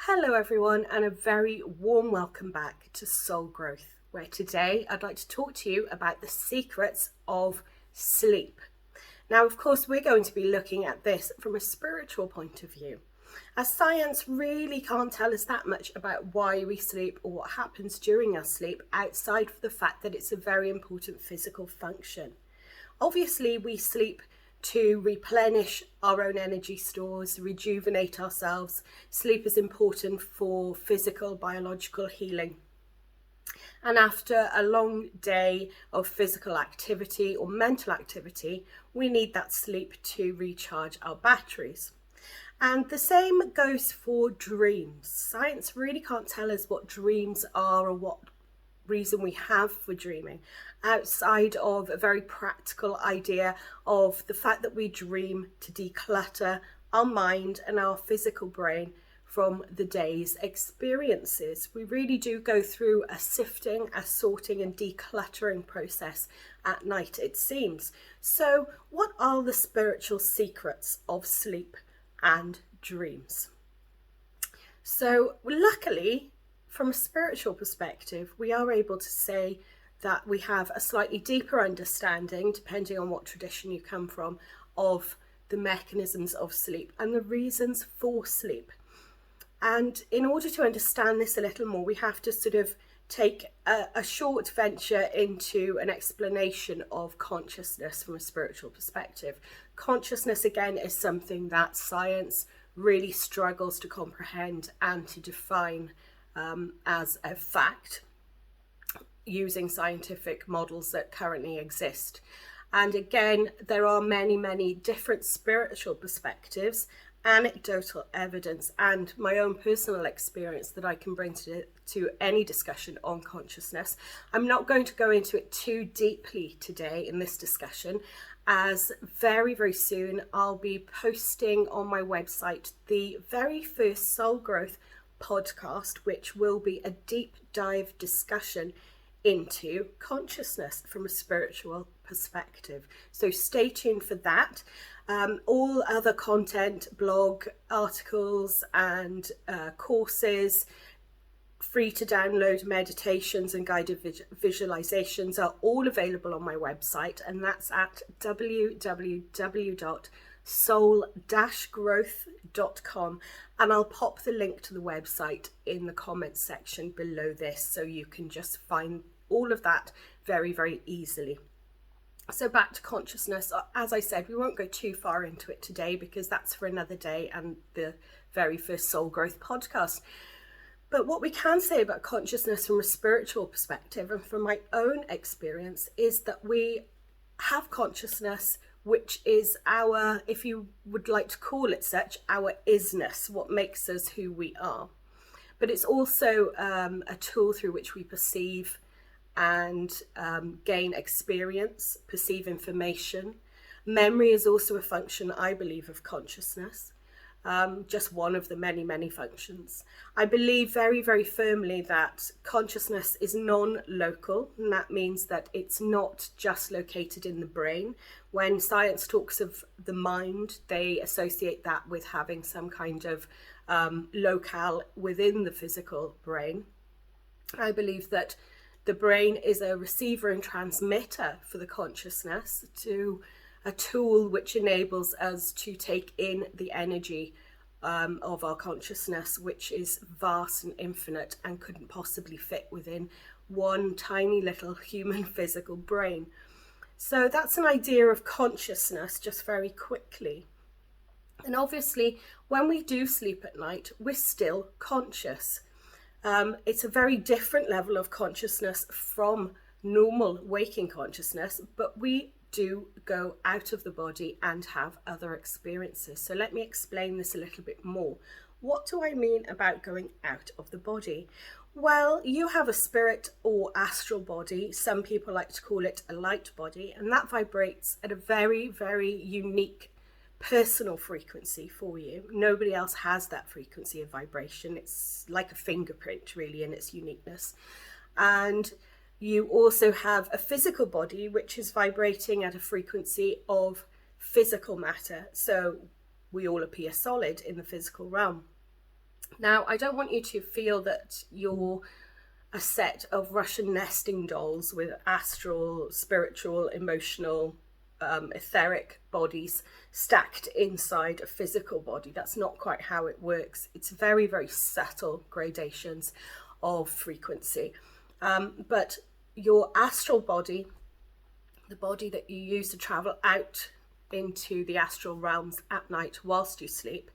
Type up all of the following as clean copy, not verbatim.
Hello everyone, and a very warm welcome back to Soul Growth, where today I'd like to talk to you about the secrets of sleep. Now, of course, we're going to be looking at this from a spiritual point of view, as science really can't tell us that much about why we sleep or what happens during our sleep outside of the fact that it's a very important physical function. Obviously, we sleep to replenish our own energy stores, rejuvenate ourselves. Sleep is important for physical, biological healing. And after a long day of physical activity or mental activity, we need that sleep to recharge our batteries. And the same goes for dreams. Science really can't tell us what dreams are or what reason we have for dreaming, outside of a very practical idea of the fact that we dream to declutter our mind and our physical brain from the day's experiences. We really do go through a sifting, a sorting and decluttering process at night, it seems. So what are the spiritual secrets of sleep and dreams? So luckily, from a spiritual perspective, we are able to say that we have a slightly deeper understanding, depending on what tradition you come from, of the mechanisms of sleep and the reasons for sleep. And in order to understand this a little more, we have to sort of take a short venture into an explanation of consciousness from a spiritual perspective. Consciousness, again, is something that science really struggles to comprehend and to define as a fact using scientific models that currently exist. And again, there are many different spiritual perspectives, anecdotal evidence, and my own personal experience that I can bring to any discussion on consciousness. I'm not going to go into it too deeply today in this discussion, as very soon I'll be posting on my website the very first Soul Growth podcast, which will be a deep dive discussion into consciousness from a spiritual perspective. So stay tuned for that. All other content, blog articles and courses, free to download meditations and guided visualizations are all available on my website, and that's at www.soul-growth.com, and I'll pop the link to the website in the comments section below this, so you can just find all of that very easily. So back to consciousness. As I said, we won't go too far into it today because that's for another day and the very first Soul Growth podcast. But what we can say about consciousness from a spiritual perspective and from my own experience is that we have consciousness, which is our, if you would like to call it such, our isness, what makes us who we are. But it's also a tool through which we perceive and gain experience, perceive information. Memory is also a function, I believe, of consciousness. Just one of the many functions. I believe very firmly that consciousness is non-local, and that means that it's not just located in the brain. When science talks of the mind, they associate that with having some kind of locale within the physical brain. I believe that the brain is a receiver and transmitter for the consciousness, to a tool which enables us to take in the energy of our consciousness, which is vast and infinite and couldn't possibly fit within one tiny little human physical brain. So that's an idea of consciousness, just very quickly. And obviously, when we do sleep at night, we're still conscious. It's a very different level of consciousness from normal waking consciousness, but we do go out of the body and have other experiences. So let me explain this a little bit more. What do I mean about going out of the body? Well, you have a spirit or astral body. Some people like to call it a light body, and that vibrates at a very unique personal frequency for you. Nobody else has that frequency of vibration. It's like a fingerprint, really, in its uniqueness. And you also have a physical body which is vibrating at a frequency of physical matter. So we all appear solid in the physical realm. Now, I don't want you to feel that you're a set of Russian nesting dolls with astral, spiritual, emotional, etheric bodies stacked inside a physical body. That's not quite how it works. It's very, very subtle gradations of frequency. But your astral body, the body that you use to travel out into the astral realms at night whilst you sleep,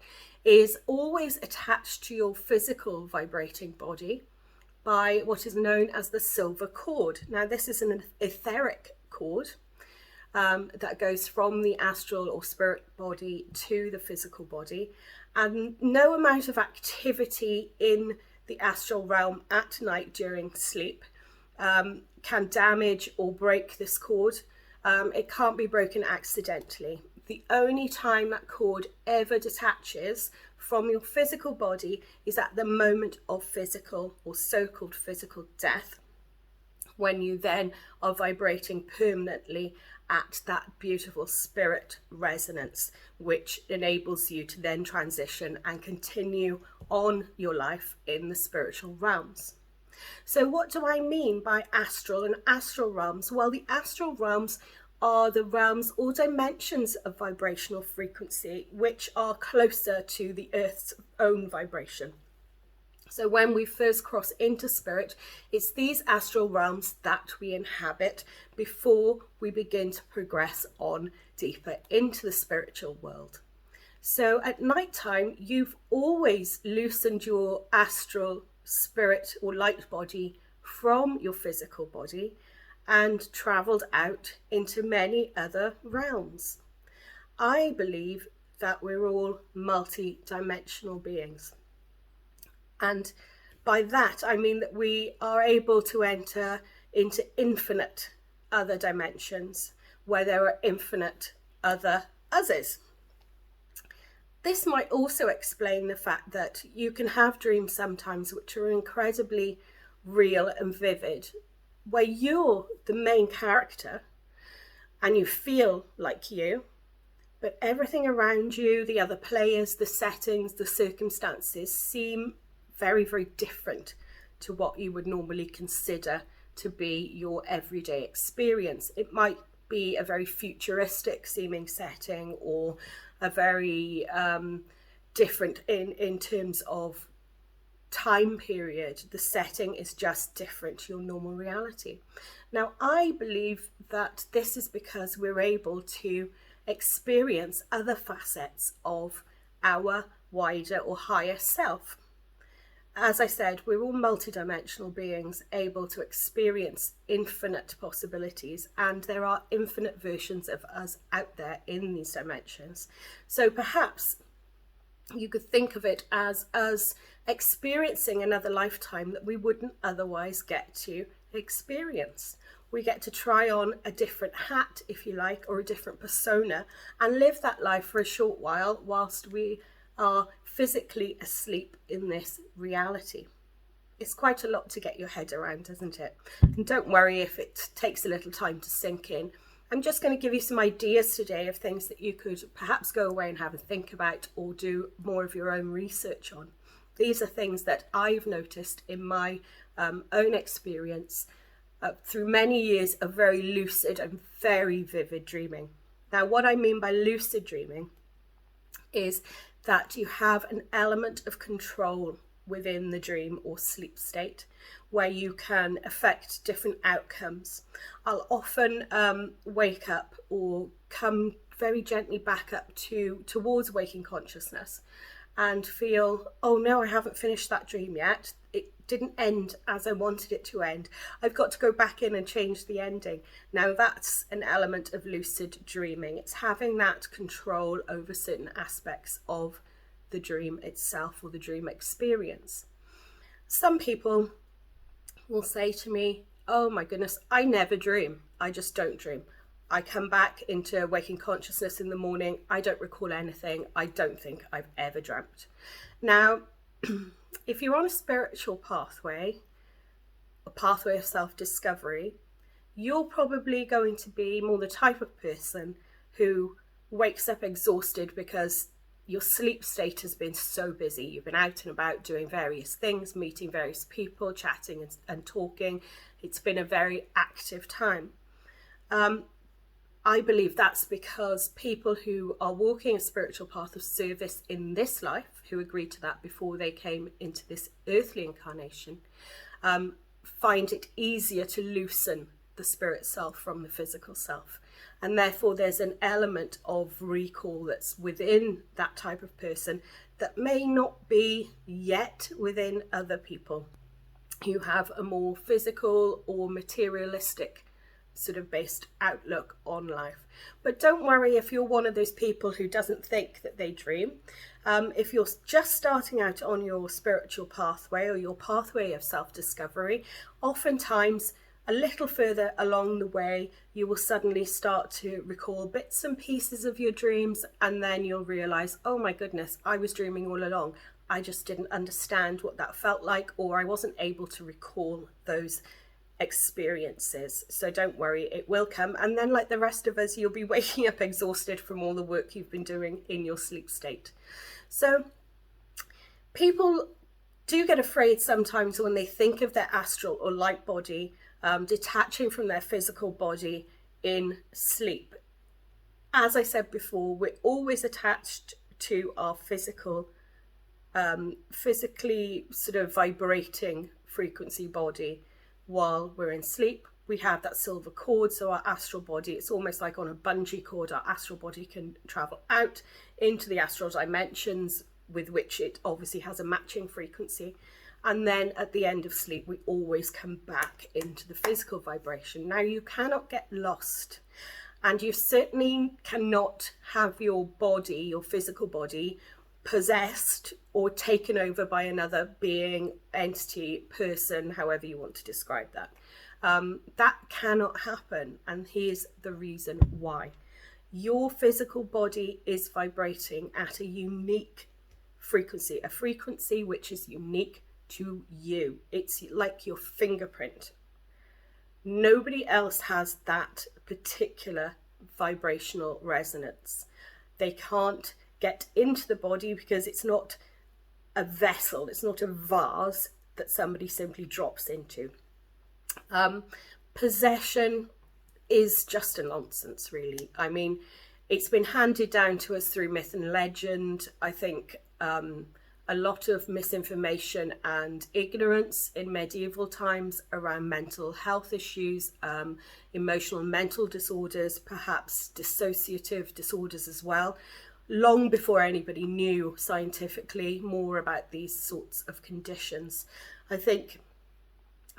is always attached to your physical vibrating body by what is known as the silver cord. Now, this is an etheric cord that goes from the astral or spirit body to the physical body, and no amount of activity in the astral realm at night during sleep can damage or break this cord. It can't be broken accidentally. The only time that cord ever detaches from your physical body is at the moment of physical or so-called physical death, when you then are vibrating permanently at that beautiful spirit resonance, which enables you to then transition and continue on your life in the spiritual realms. So what do I mean by astral and astral realms? Well, the astral realms are the realms or dimensions of vibrational frequency which are closer to the Earth's own vibration. So when we first cross into spirit, it's these astral realms that we inhabit before we begin to progress on deeper into the spiritual world. So at night time, you've always loosened your astral spirit or light body from your physical body and travelled out into many other realms. I believe that we're all multi-dimensional beings. And by that, I mean that we are able to enter into infinite other dimensions where there are infinite other uses. This might also explain the fact that you can have dreams sometimes which are incredibly real and vivid, where you're the main character and you feel like you, but everything around you, the other players, the settings, the circumstances seem very, very different to what you would normally consider to be your everyday experience. It might be a very futuristic seeming setting, or a very different in terms of time period. The setting is just different to your normal reality. Now, I believe that this is because we're able to experience other facets of our wider or higher self. As I said, we're all multidimensional beings able to experience infinite possibilities, and there are infinite versions of us out there in these dimensions. So perhaps you could think of it as us experiencing another lifetime that we wouldn't otherwise get to experience. We get to try on a different hat, if you like, or a different persona, and live that life for a short while whilst we are physically asleep in this reality. It's quite a lot to get your head around, isn't it? And don't worry if it takes a little time to sink in. I'm just going to give you some ideas today of things that you could perhaps go away and have a think about, or do more of your own research on. These are things that I've noticed in my own experience through many years of very lucid and very vivid dreaming. Now, what I mean by lucid dreaming is that you have an element of control within the dream or sleep state where you can affect different outcomes. I'll often wake up or come very gently back up towards waking consciousness and feel, oh no, I haven't finished that dream yet. It didn't end as I wanted it to end. I've got to go back in and change the ending. Now that's an element of lucid dreaming. It's having that control over certain aspects of the dream itself or the dream experience. Some people will say to me, oh my goodness, I never dream. I just don't dream. I come back into waking consciousness in the morning. I don't recall anything. I don't think I've ever dreamt. Now, if you're on a spiritual pathway, a pathway of self-discovery, you're probably going to be more the type of person who wakes up exhausted because your sleep state has been so busy. You've been out and about doing various things, meeting various people, chatting and talking. It's been a very active time. I believe that's because people who are walking a spiritual path of service in this life, who agreed to that before they came into this earthly incarnation, find it easier to loosen the spirit self from the physical self. And therefore there's an element of recall that's within that type of person that may not be yet within other people who have a more physical or materialistic sort of based outlook on life. But don't worry if you're one of those people who doesn't think that they dream. If you're just starting out on your spiritual pathway or your pathway of self-discovery, oftentimes a little further along the way you will suddenly start to recall bits and pieces of your dreams, and then you'll realize, oh my goodness, I was dreaming all along. I just didn't understand what that felt like, or I wasn't able to recall those experiences. So don't worry, it will come. And then, like the rest of us, you'll be waking up exhausted from all the work you've been doing in your sleep state. So people do get afraid sometimes when they think of their astral or light body detaching from their physical body in sleep. As I said before, we're always attached to our physically sort of vibrating frequency body while we're in sleep. We have that silver cord, so our astral body, it's almost like on a bungee cord, our astral body can travel out into the astral dimensions, with which it obviously has a matching frequency. And then at the end of sleep, we always come back into the physical vibration. Now, you cannot get lost, and you certainly cannot have your body, your physical body, possessed or taken over by another being, entity, person, however you want to describe that. That cannot happen, and here's the reason why. Your physical body is vibrating at a unique frequency, a frequency which is unique to you. It's like your fingerprint. Nobody else has that particular vibrational resonance. They can't get into the body because it's not a vessel, it's not a vase that somebody simply drops into. Possession is just a nonsense, really. I mean, it's been handed down to us through myth and legend. I think a lot of misinformation and ignorance in medieval times around mental health issues, emotional and mental disorders, perhaps dissociative disorders as well, long before anybody knew scientifically more about these sorts of conditions. I think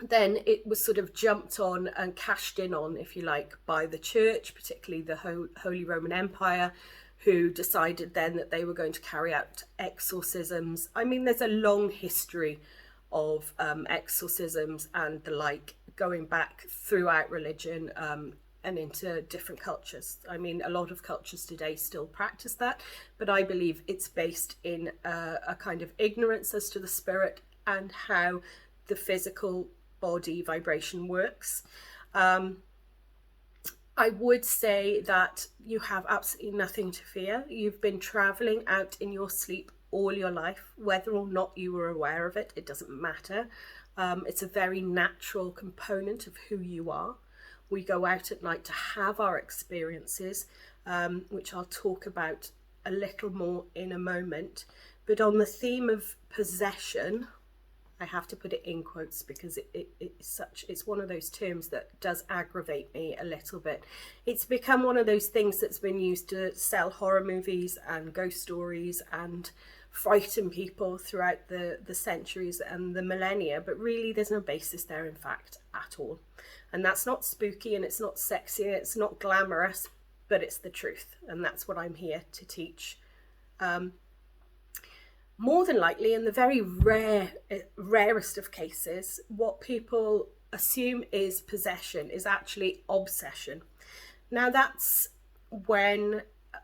then it was sort of jumped on and cashed in on, if you like, by the church, particularly the Holy Roman Empire, who decided then that they were going to carry out exorcisms. I mean, there's a long history of exorcisms and the like, going back throughout religion and into different cultures. I mean, a lot of cultures today still practice that, but I believe it's based in a kind of ignorance as to the spirit and how the physical body vibration works. I would say that you have absolutely nothing to fear. You've been traveling out in your sleep all your life, whether or not you were aware of it, it doesn't matter. It's a very natural component of who you are. We go out at night to have our experiences, which I'll talk about a little more in a moment. But on the theme of possession, I have to put it in quotes because it's one of those terms that does aggravate me a little bit. It's become one of those things that's been used to sell horror movies and ghost stories and frighten people throughout the centuries and the millennia, but really there's no basis there, in fact, at all. And that's not spooky, and it's not sexy, and it's not glamorous, but it's the truth, and that's what I'm here to teach. More than likely, in the very rarest of cases, what people assume is possession is actually obsession. Now, that's when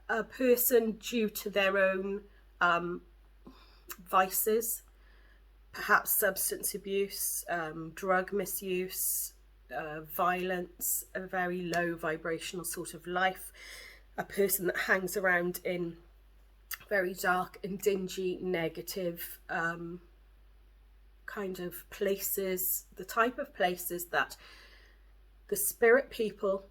a person, due to their own vices, perhaps substance abuse, drug misuse, violence, a very low vibrational sort of life, a person that hangs around in very dark and dingy, negative kind of places, the type of places that the spirit people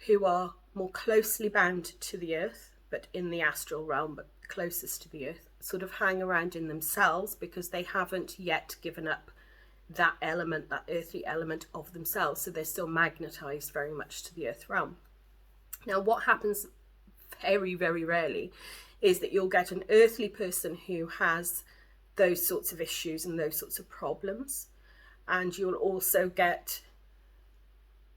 who are more closely bound to the earth, but in the astral realm, but closest to the earth, sort of hang around in themselves, because they haven't yet given up that element, that earthly element of themselves. So they're still magnetized very much to the earth realm. Now, what happens very, very rarely is that you'll get an earthly person who has those sorts of issues and those sorts of problems. And you'll also get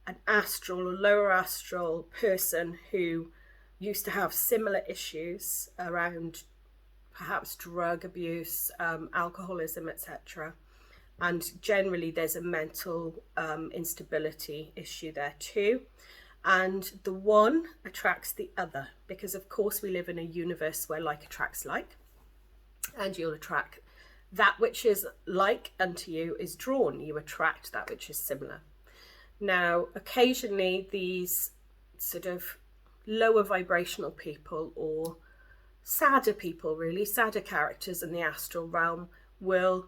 an astral or lower astral person who used to have similar issues around perhaps drug abuse, alcoholism, etc. And generally there's a mental instability issue there too. And the one attracts the other, because of course we live in a universe where like attracts like, and you'll attract that which is like unto you is drawn. You attract that which is similar. Now, occasionally these sort of lower vibrational people, or sadder people, really sadder characters in the astral realm, will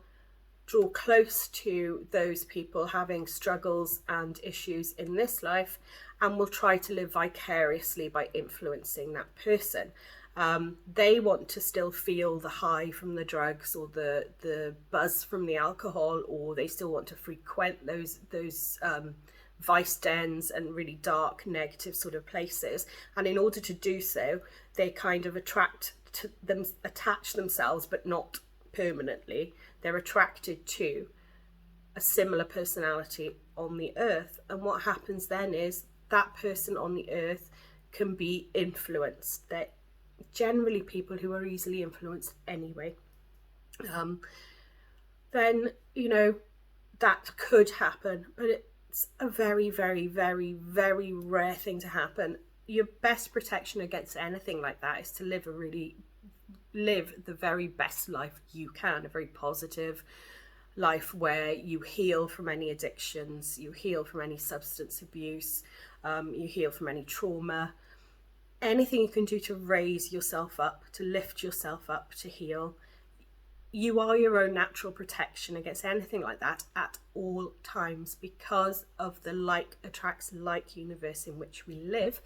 draw close to those people having struggles and issues in this life, and will try to live vicariously by influencing that person. They want to still feel the high from the drugs or the buzz from the alcohol, or they still want to frequent those vice dens and really dark, negative sort of places. And in order to do so, they kind of attach themselves, but not permanently. They're attracted to a similar personality on the earth. And what happens then is that person on the earth can be influenced. They're generally people who are easily influenced anyway. Then, you know, that could happen, but it's a very, very, very, very rare thing to happen. Your best protection against anything like that is to live the very best life you can, a very positive life where you heal from any addictions, you heal from any substance abuse, you heal from any trauma. Anything you can do to raise yourself up, to lift yourself up, to heal. You are your own natural protection against anything like that at all times, because of the like attracts like universe in which we live.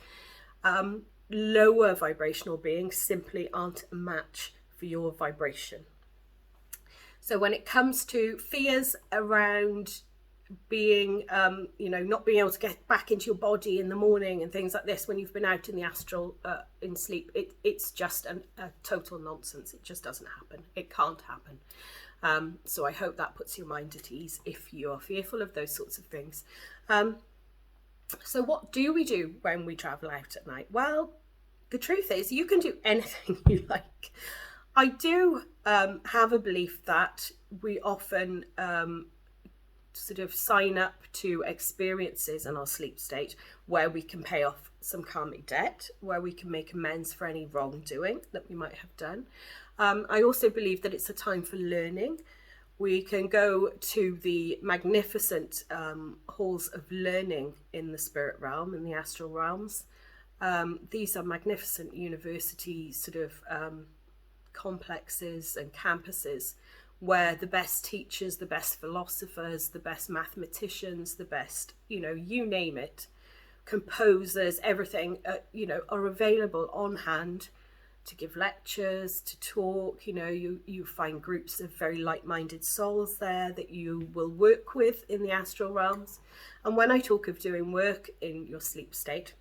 Lower vibrational beings simply aren't a match for your vibration. So when it comes to fears around being, not being able to get back into your body in the morning and things like this when you've been out in the astral in sleep, it's just a total nonsense. It just doesn't happen. It can't happen. So I hope that puts your mind at ease if you are fearful of those sorts of things. So what do we do when we travel out at night? Well, the truth is you can do anything you like. I do have a belief that we often sort of sign up to experiences in our sleep state where we can pay off some karmic debt, where we can make amends for any wrongdoing that we might have done. I also believe that it's a time for learning. We can go to the magnificent halls of learning in the spirit realm, in the astral realms. These are magnificent university sort of complexes and campuses where the best teachers, the best philosophers, the best mathematicians, the best, you name it, composers, everything, are available on hand to give lectures, to talk. You find groups of very like-minded souls there that you will work with in the astral realms. And when I talk of doing work in your sleep state,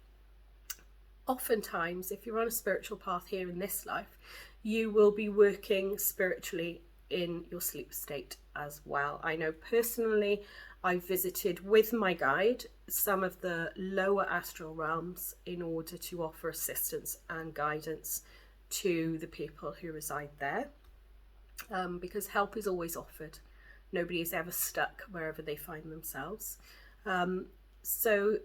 oftentimes, if you're on a spiritual path here in this life, you will be working spiritually in your sleep state as well. I know personally I visited with my guide some of the lower astral realms in order to offer assistance and guidance to the people who reside there, because help is always offered. Nobody is ever stuck wherever they find themselves. So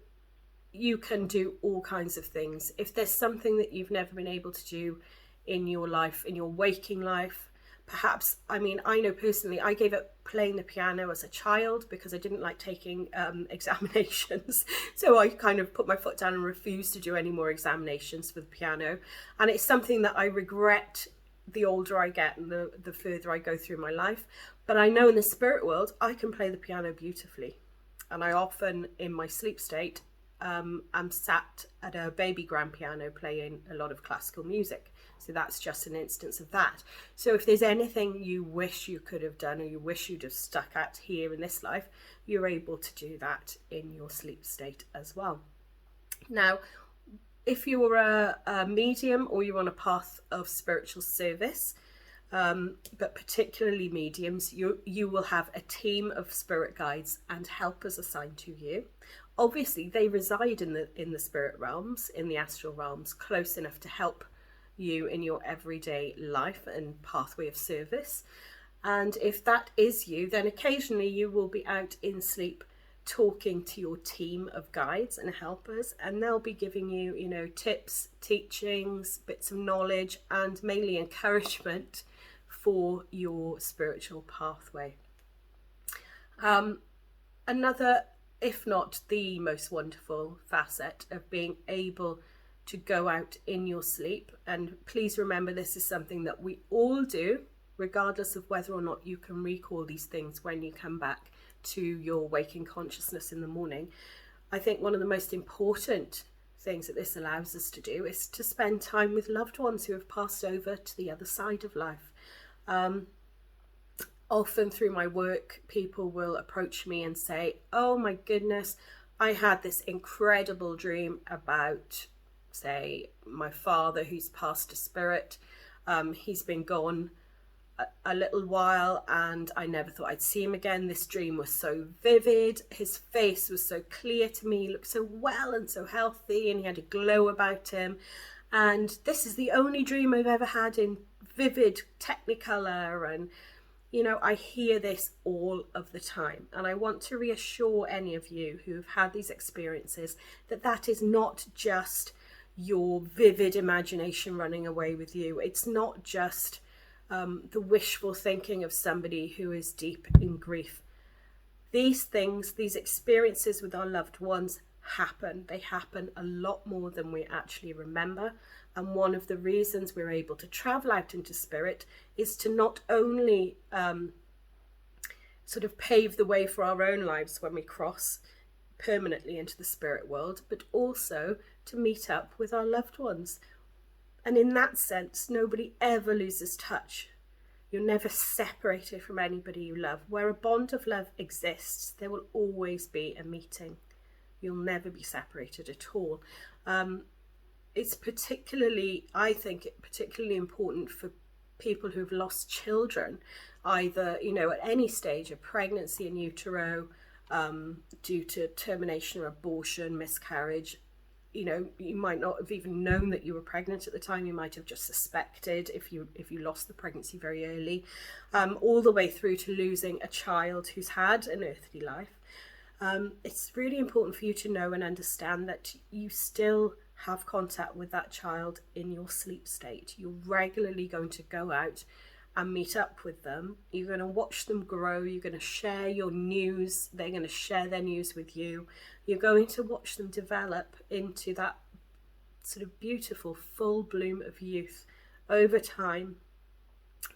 you can do all kinds of things. If there's something that you've never been able to do in your life, in your waking life, perhaps, I know personally, I gave up playing the piano as a child because I didn't like taking examinations. So I kind of put my foot down and refused to do any more examinations for the piano. And it's something that I regret the older I get and the further I go through my life. But I know in the spirit world, I can play the piano beautifully. And I often, in my sleep state, I'm sat at a baby grand piano playing a lot of classical music. So that's just an instance of that. So if there's anything you wish you could have done, or you wish you'd have stuck at here in this life, you're able to do that in your sleep state as well. Now, if you're a medium or you're on a path of spiritual service, but particularly mediums, you will have a team of spirit guides and helpers assigned to you. Obviously, they reside in the spirit realms, in the astral realms, close enough to help you in your everyday life and pathway of service. And if that is you, then occasionally you will be out in sleep talking to your team of guides and helpers, and they'll be giving you, you know, tips, teachings, bits of knowledge, and mainly encouragement for your spiritual pathway. Another, if not the most wonderful facet of being able to go out in your sleep, and please remember this is something that we all do, regardless of whether or not you can recall these things when you come back to your waking consciousness in the morning. I think one of the most important things that this allows us to do is to spend time with loved ones who have passed over to the other side of life. Often through my work, people will approach me and say, oh my goodness, I had this incredible dream about, say, my father who's passed to spirit. He's been gone a little while and I never thought I'd see him again. This dream was so vivid, his face was so clear to me, he looked so well and so healthy, and he had a glow about him, and this is the only dream I've ever had in vivid technicolor. And you know, I hear this all of the time, and I want to reassure any of you who have had these experiences that that is not just your vivid imagination running away with you. It's not just the wishful thinking of somebody who is deep in grief. These things, these experiences with our loved ones happen. They happen a lot more than we actually remember. And one of the reasons we're able to travel out into spirit is to not only sort of pave the way for our own lives when we cross permanently into the spirit world, but also to meet up with our loved ones. And in that sense, nobody ever loses touch. You're never separated from anybody you love. Where a bond of love exists, there will always be a meeting. You'll never be separated at all. It's particularly, I think, particularly important for people who've lost children, either, you know, at any stage of pregnancy in utero, due to termination or abortion, miscarriage. You know, you might not have even known that you were pregnant at the time. You might have just suspected if you lost the pregnancy very early, all the way through to losing a child who's had an earthly life. It's really important for you to know and understand that you still have contact with that child in your sleep state. You're regularly going to go out and meet up with them. You're going to watch them grow. You're going to share your news. They're going to share their news with you. You're going to watch them develop into that sort of beautiful full bloom of youth over time.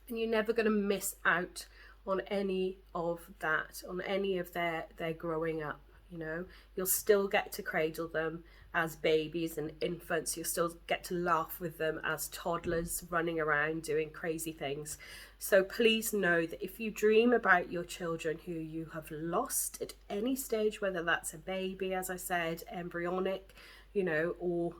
And you're never going to miss out on any of that, on any of their growing up. You know, you'll still get to cradle them as babies and infants. You'll still get to laugh with them as toddlers running around doing crazy things. So please know that if you dream about your children who you have lost at any stage, whether that's a baby, as I said, embryonic, you know, or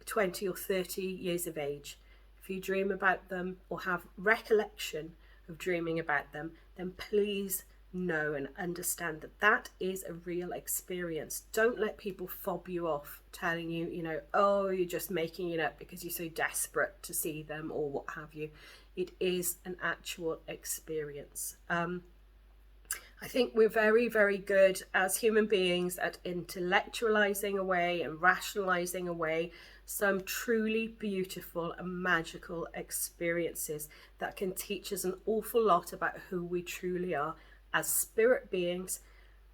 20 or 30 years of age, if you dream about them or have recollection of dreaming about them, then please know and understand that that is a real experience. Don't let people fob you off telling you, you know, oh, you're just making it up because you're so desperate to see them or what have you. It is an actual experience. I think we're very, very good as human beings at intellectualizing away and rationalizing away some truly beautiful and magical experiences that can teach us an awful lot about who we truly are as spirit beings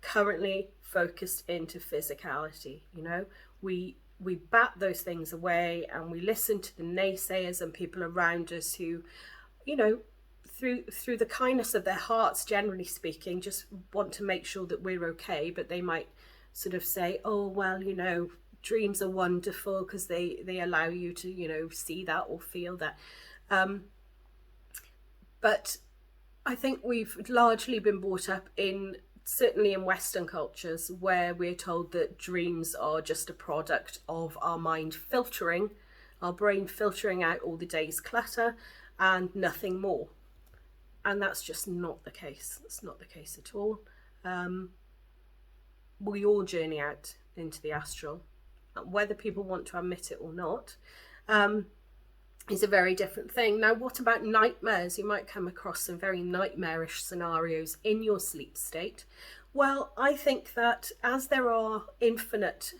currently focused into physicality. You know, we we bat those things away, and we listen to the naysayers and people around us who, you know, through the kindness of their hearts, generally speaking, just want to make sure that we're okay. But they might sort of say, oh, well, you know, dreams are wonderful because they allow you to, you know, see that or feel that. But I think we've largely been brought up in, certainly in Western cultures, where we're told that dreams are just a product of our mind filtering, our brain filtering out all the day's clutter and nothing more. And that's just not the case. It's not the case at all. We all journey out into the astral. Whether people want to admit it or not is a very different thing. Now, what about nightmares? You might come across some very nightmarish scenarios in your sleep state. Well, I think that as there are infinite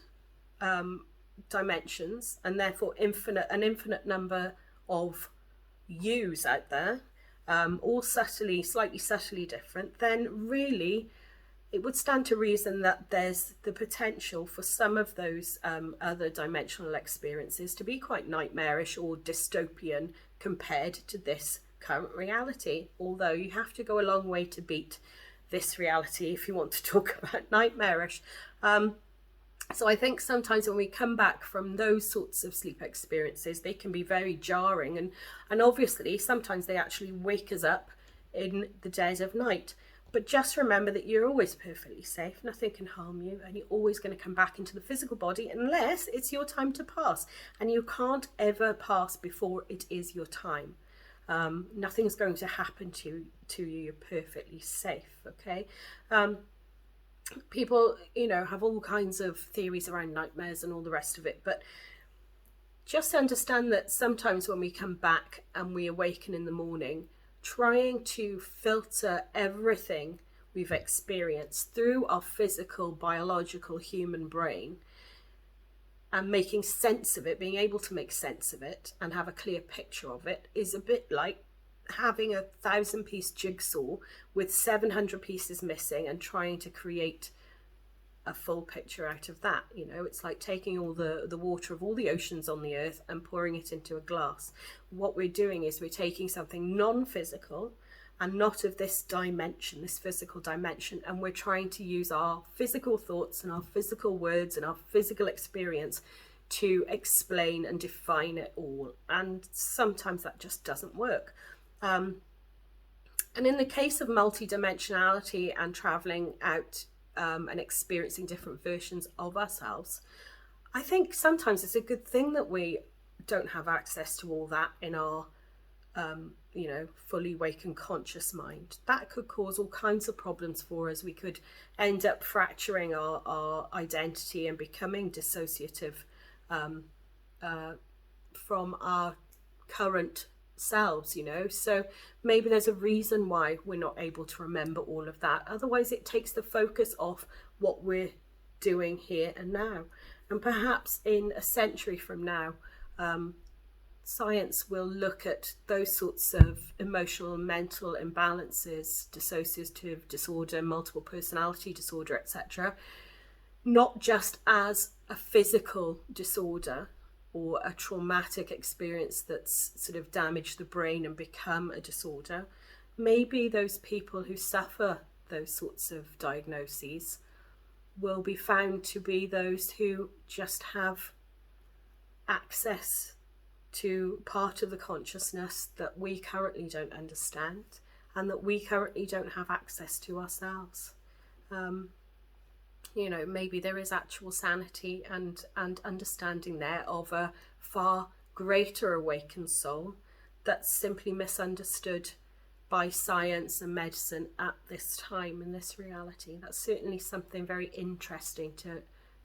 dimensions, and therefore an infinite number of yous out there, all slightly subtly different, then really it would stand to reason that there's the potential for some of those other dimensional experiences to be quite nightmarish or dystopian compared to this current reality. Although you have to go a long way to beat this reality if you want to talk about nightmarish. So I think sometimes when we come back from those sorts of sleep experiences, they can be very jarring. And obviously, sometimes they actually wake us up in the dead of night. But just remember that you're always perfectly safe. Nothing can harm you. And you're always going to come back into the physical body unless it's your time to pass. And you can't ever pass before it is your time. Nothing's going to happen to you. You're perfectly safe, okay? People, you know, have all kinds of theories around nightmares and all the rest of it. But just understand that sometimes when we come back and we awaken in the morning, trying to filter everything we've experienced through our physical, biological, human brain and making sense of it, being able to make sense of it and have a clear picture of it, is a bit like having a 1,000-piece jigsaw with 700 pieces missing and trying to create a full picture out of that. You know, it's like taking all the water of all the oceans on the earth and pouring it into a glass. What we're doing is we're taking something non-physical and not of this dimension, this physical dimension, and we're trying to use our physical thoughts and our physical words and our physical experience to explain and define it all. And sometimes that just doesn't work. And in the case of multidimensionality and traveling out and experiencing different versions of ourselves, I think sometimes it's a good thing that we don't have access to all that in our you know, fully awakened conscious mind. That could cause all kinds of problems for us. We could end up fracturing our identity and becoming dissociative from our current selves, you know. So maybe there's a reason why we're not able to remember all of that. Otherwise it takes the focus off what we're doing here and now. And perhaps in a century from now, science will look at those sorts of emotional and mental imbalances, dissociative disorder, multiple personality disorder, etc., not just as a physical disorder or a traumatic experience that's sort of damaged the brain and become a disorder. Maybe those people who suffer those sorts of diagnoses will be found to be those who just have access to part of the consciousness that we currently don't understand and that we currently don't have access to ourselves. You know, maybe there is actual sanity and understanding there of a far greater awakened soul that's simply misunderstood by science and medicine at this time in this reality. That's certainly something very interesting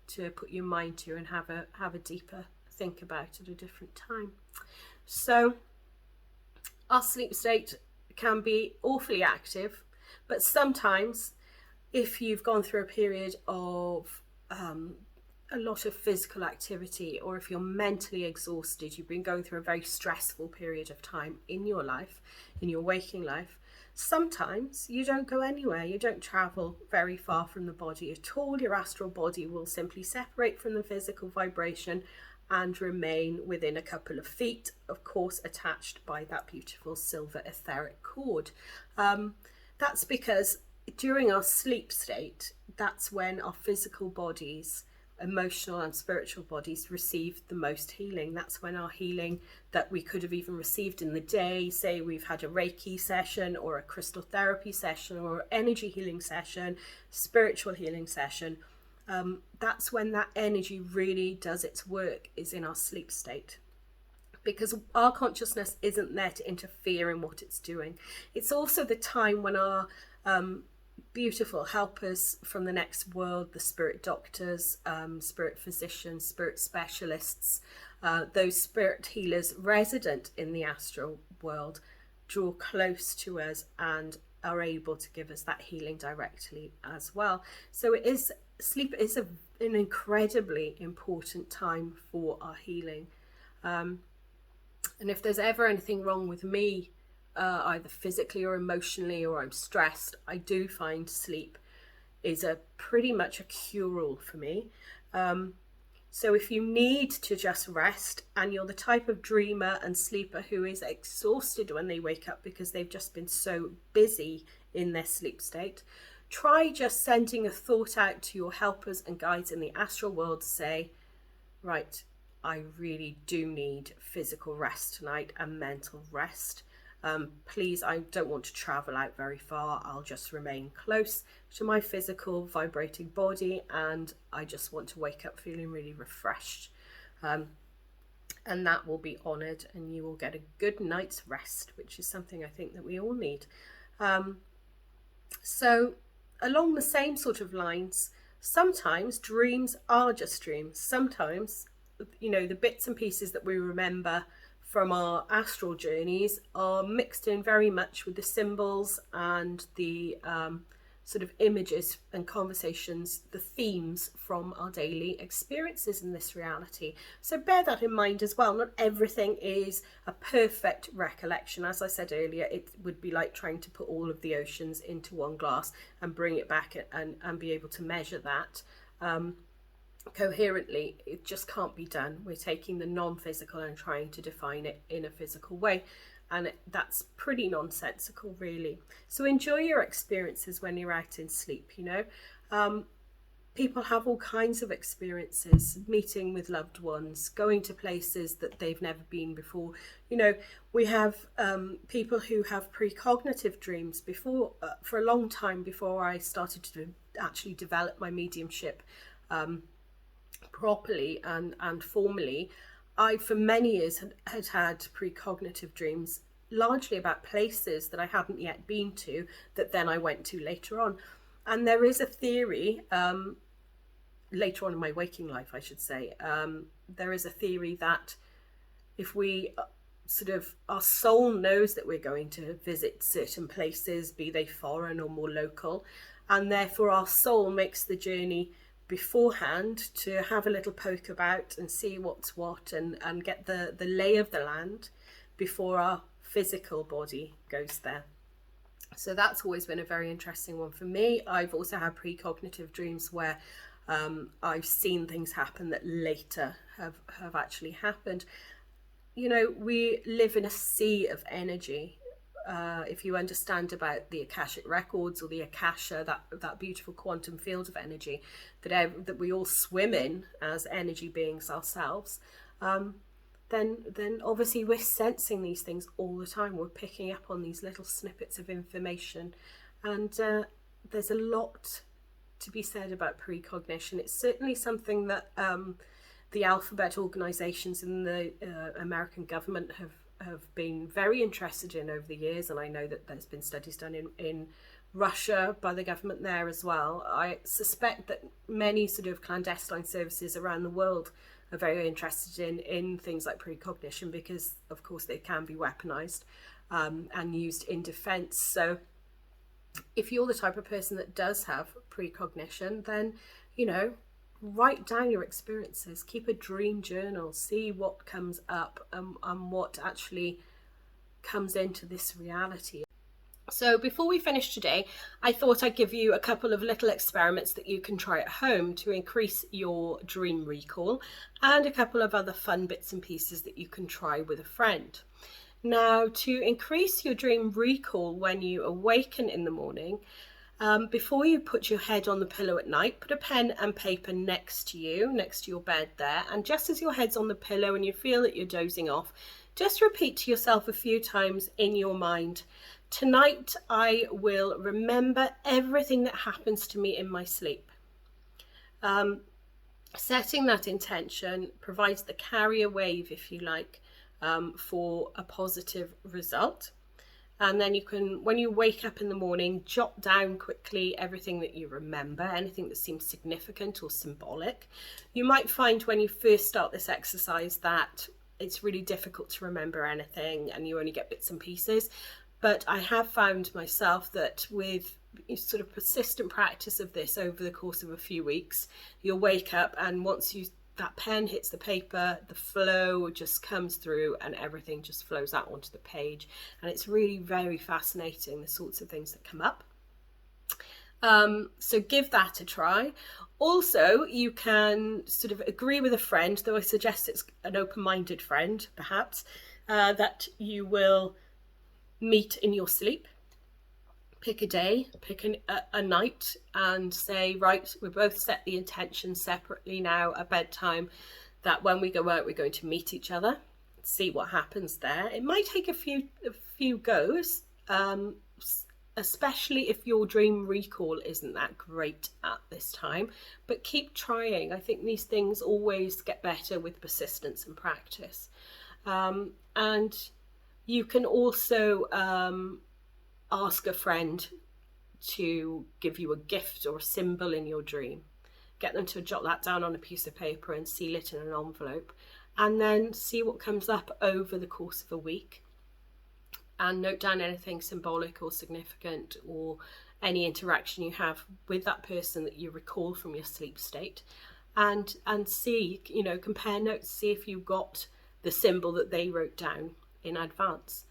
to put your mind to and have a deeper think about at a different time. So our sleep state can be awfully active, but sometimes if you've gone through a period of a lot of physical activity, or if you're mentally exhausted, you've been going through a very stressful period of time in your life, in your waking life, Sometimes you don't go anywhere, you don't travel very far from the body at all. Your astral body will simply separate from the physical vibration and remain within a couple of feet, of course attached by that beautiful silver etheric cord. That's because during our sleep state, that's when our physical bodies, emotional and spiritual bodies, receive the most healing. That's when our healing that we could have even received in the day, say we've had a Reiki session or a crystal therapy session or energy healing session, spiritual healing session, that's when that energy really does its work, is in our sleep state, because our consciousness isn't there to interfere in what it's doing. It's also the time when our beautiful helpers from the next world, the spirit doctors, spirit physicians, spirit specialists, those spirit healers resident in the astral world, draw close to us and are able to give us that healing directly as well. So sleep is an incredibly important time for our healing. And if there's ever anything wrong with me, either physically or emotionally, or I'm stressed, I do find sleep is pretty much a cure-all for me. So if you need to just rest, and you're the type of dreamer and sleeper who is exhausted when they wake up because they've just been so busy in their sleep state, try just sending a thought out to your helpers and guides in the astral world to say, right, I really do need physical rest tonight and mental rest. Please, I don't want to travel out very far. I'll just remain close to my physical vibrating body, and I just want to wake up feeling really refreshed. And that will be honoured, and you will get a good night's rest, which is something I think that we all need. So along the same sort of lines, sometimes dreams are just dreams. Sometimes, you know, the bits and pieces that we remember from our astral journeys are mixed in very much with the symbols and the sort of images and conversations, the themes from our daily experiences in this reality. So bear that in mind as well. Not everything is a perfect recollection. As I said earlier, it would be like trying to put all of the oceans into one glass and bring it back and be able to measure that coherently. It just can't be done. We're taking the non-physical and trying to define it in a physical way, and that's pretty nonsensical, really. So enjoy your experiences when you're out in sleep. You know, people have all kinds of experiences, meeting with loved ones, going to places that they've never been before. You know, we have people who have precognitive dreams before, for a long time before I started to actually develop my mediumship properly and formally. I, for many years, had precognitive dreams, largely about places that I hadn't yet been to, that then I went to later on. And there is a theory, later on in my waking life, I should say, there is a theory that if we our soul knows that we're going to visit certain places, be they foreign or more local, and therefore our soul makes the journey beforehand to have a little poke about and see what's what, and get the lay of the land before our physical body goes there. So that's always been a very interesting one for me. I've also had precognitive dreams where I've seen things happen that later have actually happened. You know, we live in a sea of energy. If you understand about the Akashic records, or the Akasha, that beautiful quantum field of energy that we all swim in as energy beings ourselves, then obviously we're sensing these things all the time. We're picking up on these little snippets of information, and there's a lot to be said about precognition. It's certainly something that the alphabet organizations in the American government have been very interested in over the years, and I know that there's been studies done in Russia by the government there as well. I suspect that many sort of clandestine services around the world are very interested in things like precognition, because of course they can be weaponized and used in defense. So if you're the type of person that does have precognition, then, you know, write down your experiences, keep a dream journal, see what comes up and what actually comes into this reality. So before we finish today, I thought I'd give you a couple of little experiments that you can try at home to increase your dream recall, and a couple of other fun bits and pieces that you can try with a friend. Now, to increase your dream recall when you awaken in the morning, before you put your head on the pillow at night, put a pen and paper next to you, next to your bed there, and just as your head's on the pillow and you feel that you're dozing off, just repeat to yourself a few times in your mind, tonight I will remember everything that happens to me in my sleep. Setting that intention provides the carrier wave, if you like, for a positive result. And then you can, when you wake up in the morning, jot down quickly everything that you remember, anything that seems significant or symbolic. You might find when you first start this exercise that it's really difficult to remember anything and you only get bits and pieces. But I have found myself that with sort of persistent practice of this over the course of a few weeks, you'll wake up and once that pen hits the paper, the flow just comes through and everything just flows out onto the page. And it's really very fascinating, the sorts of things that come up. So give that a try. Also, you can sort of agree with a friend, though I suggest it's an open-minded friend, perhaps, that you will meet in your sleep. Pick a day, pick a night and say, right, we both set the intention separately now at bedtime that when we go out, we're going to meet each other, see what happens there. It might take a few goes, especially if your dream recall isn't that great at this time, but keep trying. I think these things always get better with persistence and practice. And you can also ask a friend to give you a gift or a symbol in your dream. Get them to jot that down on a piece of paper and seal it in an envelope, and then see what comes up over the course of a week, and note down anything symbolic or significant or any interaction you have with that person that you recall from your sleep state, and see, compare notes, see if you got the symbol that they wrote down in advance.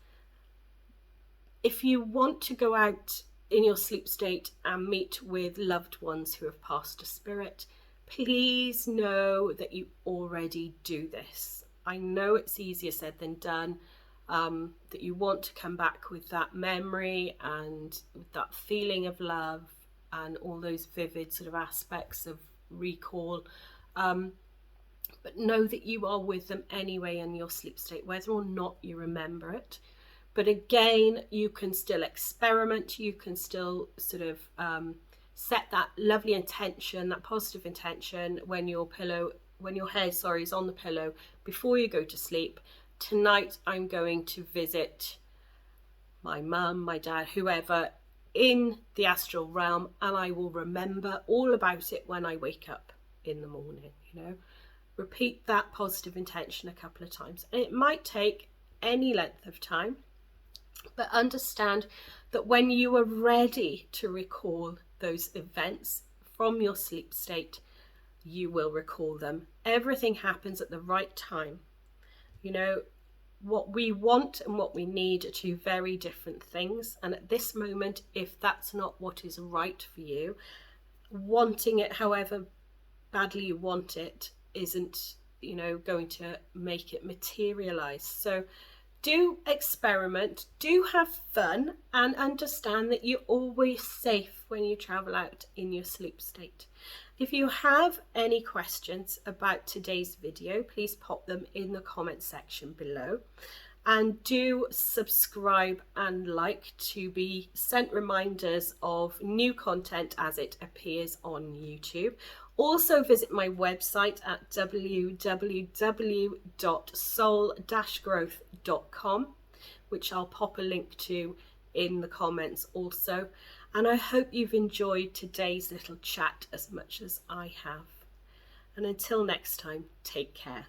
If you want to go out in your sleep state and meet with loved ones who have passed to spirit, please know that you already do this. I know it's easier said than done, that you want to come back with that memory and with that feeling of love and all those vivid sort of aspects of recall. But know that you are with them anyway in your sleep state, whether or not you remember it. But again, you can still experiment, you can still sort of set that lovely intention, that positive intention when your head is on the pillow before you go to sleep. Tonight I'm going to visit my mum, my dad, whoever in the astral realm, and I will remember all about it when I wake up in the morning. Repeat that positive intention a couple of times, and it might take any length of time. But understand that when you are ready to recall those events from your sleep state, you will recall them. Everything happens at the right time. What we want and what we need are two very different things. And at this moment, if that's not what is right for you, wanting it however badly you want it isn't, going to make it materialize. So do experiment, do have fun, and understand that you're always safe when you travel out in your sleep state. If you have any questions about today's video, please pop them in the comment section below. And do subscribe and like to be sent reminders of new content as it appears on YouTube. Also visit my website at www.soul-growth.com, which I'll pop a link to in the comments also. And I hope you've enjoyed today's little chat as much as I have. And until next time, take care.